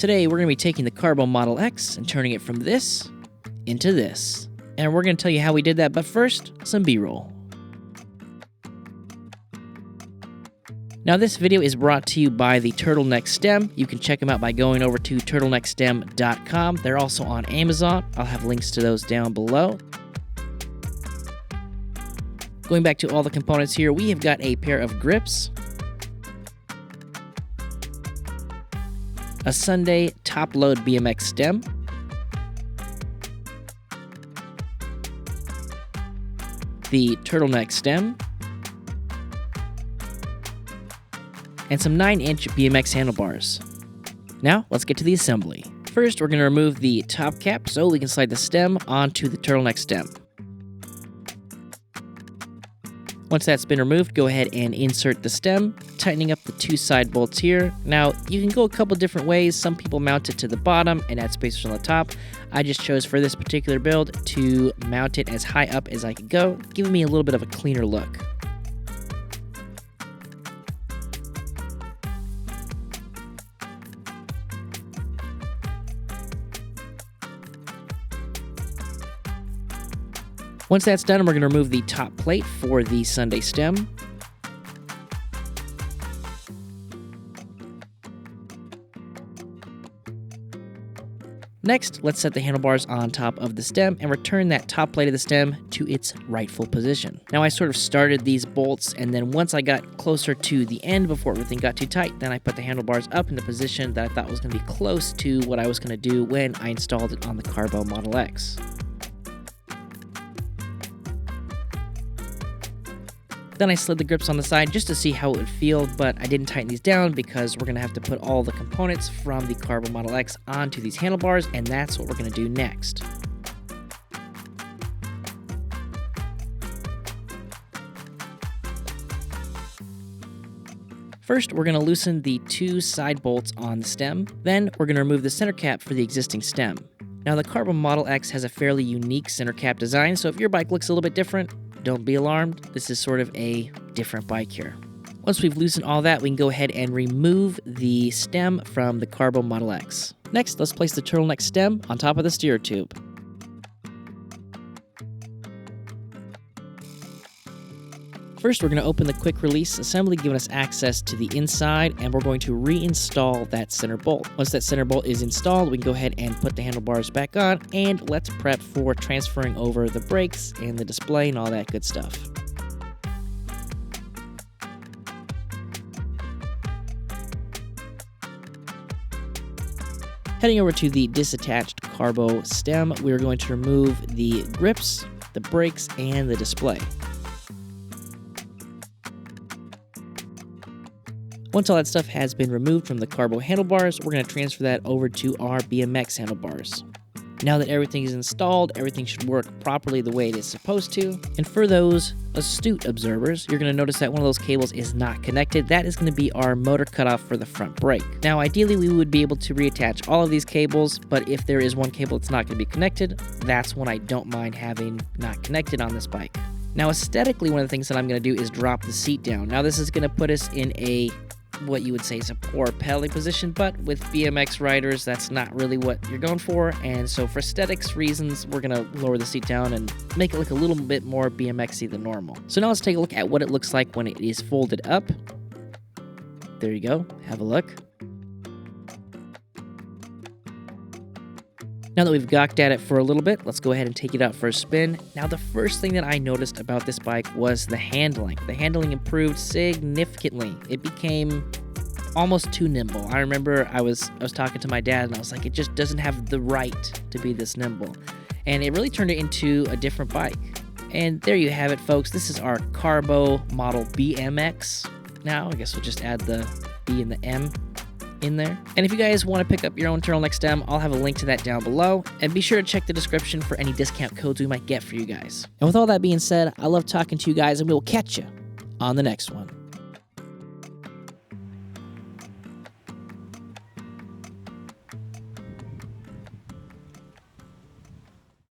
Today we're going to be taking the Carbo Model X and turning it from this into this. And we're going to tell you how we did that, but first, some B-roll. Now this video is brought to you by the TurtleNeck stem. You can check them out by going over to turtleneckstem.com. They're also on Amazon. I'll have links to those down below. Going back to all the components here, we have got a pair of grips, a Sunday top-load BMX stem, the TurtleNeck stem, and some 9-inch BMX handlebars. Now, let's get to the assembly. First, we're going to remove the top cap so we can slide the stem onto the TurtleNeck stem. Once that's been removed, go ahead and insert the stem, tightening up the 2 side bolts here. Now, you can go a couple different ways. Some people mount it to the bottom and add spacers on the top. I just chose for this particular build to mount it as high up as I could go, giving me a little bit of a cleaner look. Once that's done, we're going to remove the top plate for the Sunday stem. Next, let's set the handlebars on top of the stem and return that top plate of the stem to its rightful position. Now I sort of started these bolts, and then once I got closer to the end before everything got too tight, then I put the handlebars up in the position that I thought was going to be close to what I was going to do when I installed it on the Carbo Model X. Then I slid the grips on the side just to see how it would feel, but I didn't tighten these down because we're going to have to put all the components from the Carbo Model X onto these handlebars, and that's what we're going to do next. First, we're going to loosen the 2 side bolts on the stem. Then, we're going to remove the center cap for the existing stem. Now, the Carbo Model X has a fairly unique center cap design, so if your bike looks a little bit different, don't be alarmed. This is sort of a different bike here. Once we've loosened all that, we can go ahead and remove the stem from the Carbo Model X. Next, let's place the TurtleNeck stem on top of the steer tube. First, we're going to open the quick release assembly, giving us access to the inside, and we're going to reinstall that center bolt. Once that center bolt is installed, we can go ahead and put the handlebars back on, and let's prep for transferring over the brakes and the display and all that good stuff. Heading over to the disattached Carbo stem, we're going to remove the grips, the brakes, and the display. Once all that stuff has been removed from the Carbo handlebars, we're going to transfer that over to our BMX handlebars. Now that everything is installed, everything should work properly the way it is supposed to. And for those astute observers, you're going to notice that one of those cables is not connected. That is going to be our motor cutoff for the front brake. Now, ideally, we would be able to reattach all of these cables, but if there is one cable that's not going to be connected, that's one I don't mind having not connected on this bike. Now, aesthetically, one of the things that I'm going to do is drop the seat down. Now, this is going to put us in what you would say is a poor pedaling position, but with BMX riders, that's not really what you're going for, and so for aesthetics reasons, we're going to lower the seat down and make it look a little bit more BMX-y than normal. So now let's take a look at what it looks like when it is folded up. There you go, have a look. Now that we've gawked at it for a little bit, let's go ahead and take it out for a spin. Now, the first thing that I noticed about this bike was the handling. The handling improved significantly. It became almost too nimble. I remember I was talking to my dad, and I was like, it just doesn't have the right to be this nimble. And it really turned it into a different bike. And there you have it, folks. This is our Carbo Model BMX. Now, I guess we'll just add the B and the M in there. And if you guys want to pick up your own TurtleNeck stem, I'll have a link to that down below, and be sure to check the description for any discount codes we might get for you guys. And with all that being said, I love talking to you guys, and we will catch you on the next one.